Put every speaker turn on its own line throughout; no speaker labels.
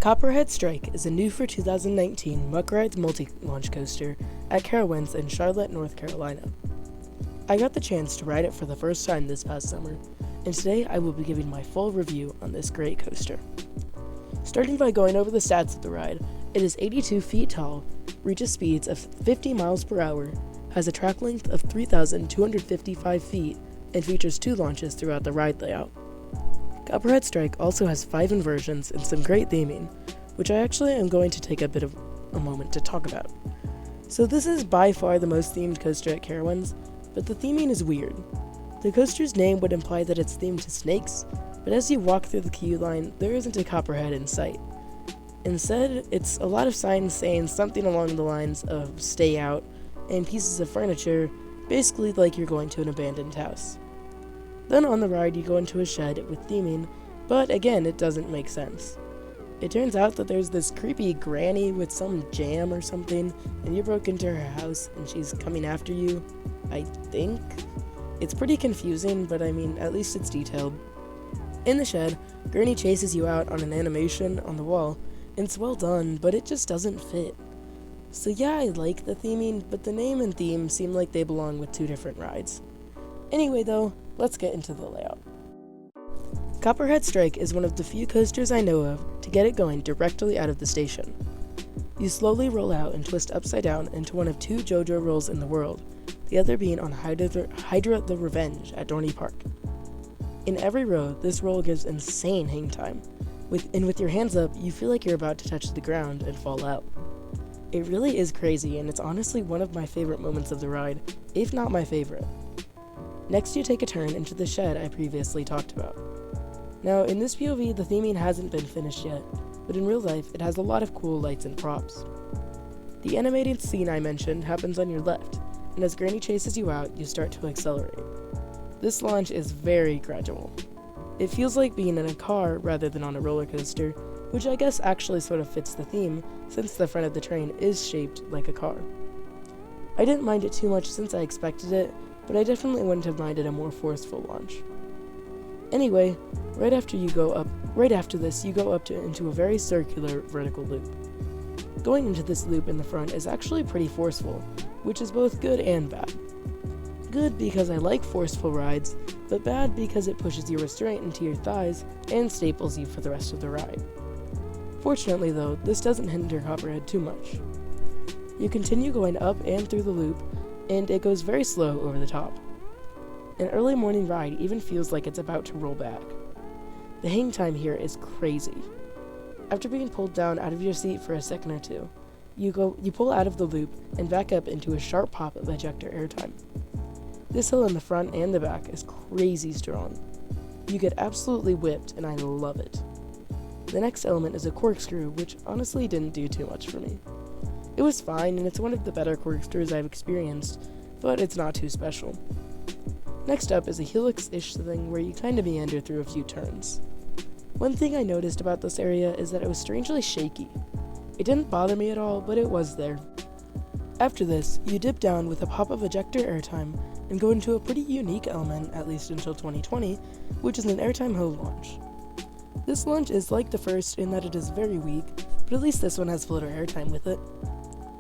Copperhead Strike is a new for 2019 Muck Rides multi-launch coaster at Carowinds in Charlotte, North Carolina. I got the chance to ride it for the first time this past summer, and today I will be giving my full review on this great coaster. Starting by going over the stats of the ride, it is 82 feet tall, reaches speeds of 50 miles per hour, has a track length of 3,255 feet, and features 2 launches throughout the ride layout. Copperhead Strike also has 5 inversions and some great theming, which I actually am going to take a bit of a moment to talk about. So this is by far the most themed coaster at Carowinds, but the theming is weird. The coaster's name would imply that it's themed to snakes, but as you walk through the queue line, there isn't a copperhead in sight. Instead, it's a lot of signs saying something along the lines of "stay out" and pieces of furniture, basically like you're going to an abandoned house. Then on the ride you go into a shed with theming, but again it doesn't make sense. It turns out that there's this creepy granny with some jam or something, and you broke into her house and she's coming after you, I think? It's pretty confusing, but I mean, at least it's detailed. In the shed, Gurney chases you out on an animation on the wall, and it's well done, but it just doesn't fit. So yeah, I like the theming, but the name and theme seem like they belong with 2 different rides. Anyway though, let's get into the layout. Copperhead Strike is one of the few coasters I know of to get it going directly out of the station. You slowly roll out and twist upside down into one of 2 JoJo rolls in the world, the other being on Hydra the Revenge at Dorney Park. In every row, this roll gives insane hang time, with your hands up, you feel like you're about to touch the ground and fall out. It really is crazy, and it's honestly one of my favorite moments of the ride, if not my favorite. Next, you take a turn into the shed I previously talked about. Now, in this POV, the theming hasn't been finished yet, but in real life, it has a lot of cool lights and props. The animated scene I mentioned happens on your left, and as Granny chases you out, you start to accelerate. This launch is very gradual. It feels like being in a car rather than on a roller coaster, which I guess actually sort of fits the theme, since the front of the train is shaped like a car. I didn't mind it too much since I expected it, but I definitely wouldn't have minded a more forceful launch. Anyway, right after this, you go up into a very circular vertical loop. Going into this loop in the front is actually pretty forceful, which is both good and bad. Good because I like forceful rides, but bad because it pushes your restraint into your thighs and staples you for the rest of the ride. Fortunately though, this doesn't hinder Copperhead too much. You continue going up and through the loop, and it goes very slow over the top. An early morning ride even feels like it's about to roll back. The hang time here is crazy. After being pulled down out of your seat for a second or two, you pull out of the loop and back up into a sharp pop of ejector airtime. This hill in the front and the back is crazy strong. You get absolutely whipped, and I love it. The next element is a corkscrew, which honestly didn't do too much for me. It was fine, and it's one of the better corkscrews I've experienced, but it's not too special. Next up is a helix-ish thing where you kinda meander through a few turns. One thing I noticed about this area is that it was strangely shaky. It didn't bother me at all, but it was there. After this, you dip down with a pop of ejector airtime and go into a pretty unique element, at least until 2020, which is an airtime hill launch. This launch is like the first in that it is very weak, but at least this one has floater airtime with it.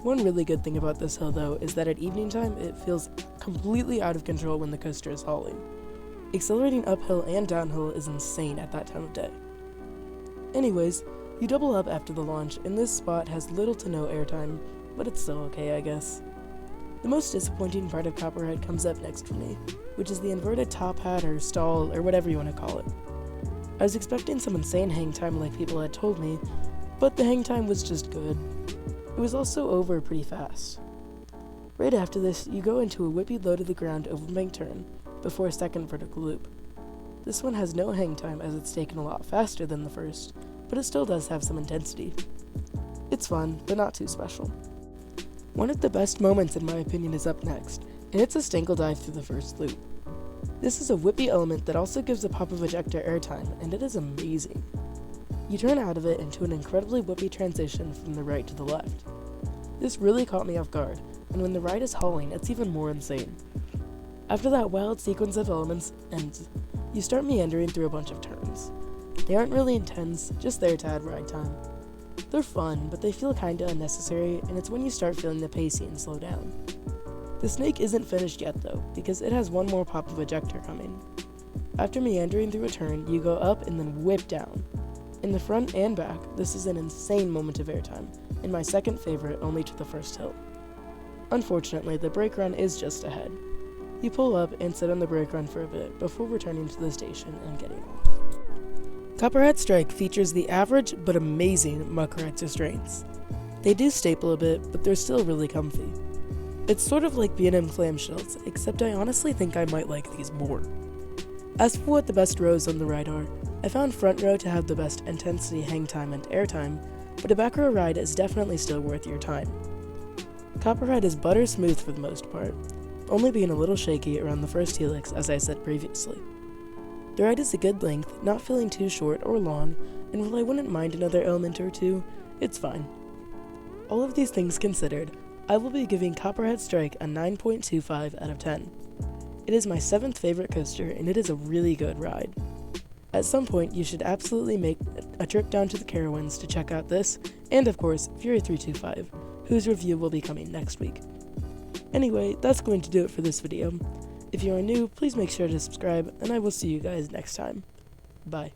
One really good thing about this hill though is that at evening time it feels completely out of control when the coaster is hauling. Accelerating uphill and downhill is insane at that time of day. Anyways, you double up after the launch, and this spot has little to no airtime, but it's still okay I guess. The most disappointing part of Copperhead comes up next for me, which is the inverted top hat or stall or whatever you want to call it. I was expecting some insane hang time like people had told me, but the hang time was just good. It was also over pretty fast. Right after this, you go into a whippy low to the ground overbank turn before a second vertical loop. This one has no hang time as it's taken a lot faster than the first, but it still does have some intensity. It's fun, but not too special. One of the best moments in my opinion is up next, and it's a stangle dive through the first loop. This is a whippy element that also gives a pop of ejector airtime, and it is amazing. You turn out of it into an incredibly whippy transition from the right to the left. This really caught me off guard, and when the ride is hauling, it's even more insane. After that wild sequence of elements ends, you start meandering through a bunch of turns. They aren't really intense, just there to add ride time. They're fun, but they feel kinda unnecessary, and it's when you start feeling the pacey and slow down. The snake isn't finished yet though, because it has one more pop of ejector coming. After meandering through a turn, you go up and then whip down. In the front and back, this is an insane moment of airtime, and my second favorite only to the first hill. Unfortunately, the brake run is just ahead. You pull up and sit on the brake run for a bit before returning to the station and getting off. Copperhead Strike features the average but amazing muck ride restraints. They do staple a bit, but they're still really comfy. It's sort of like B&M clamshells, except I honestly think I might like these more. As for what the best rows on the ride are, I found front row to have the best intensity, hang time, and air time, but a back row ride is definitely still worth your time. Copperhead is butter smooth for the most part, only being a little shaky around the first helix as I said previously. The ride is a good length, not feeling too short or long, and while I wouldn't mind another element or two, it's fine. All of these things considered, I will be giving Copperhead Strike a 9.25 out of 10. It is my 7th favorite coaster, and it is a really good ride. At some point, you should absolutely make a trip down to the Carowinds to check out this, and of course, Fury 325, whose review will be coming next week. Anyway, that's going to do it for this video. If you are new, please make sure to subscribe, and I will see you guys next time. Bye.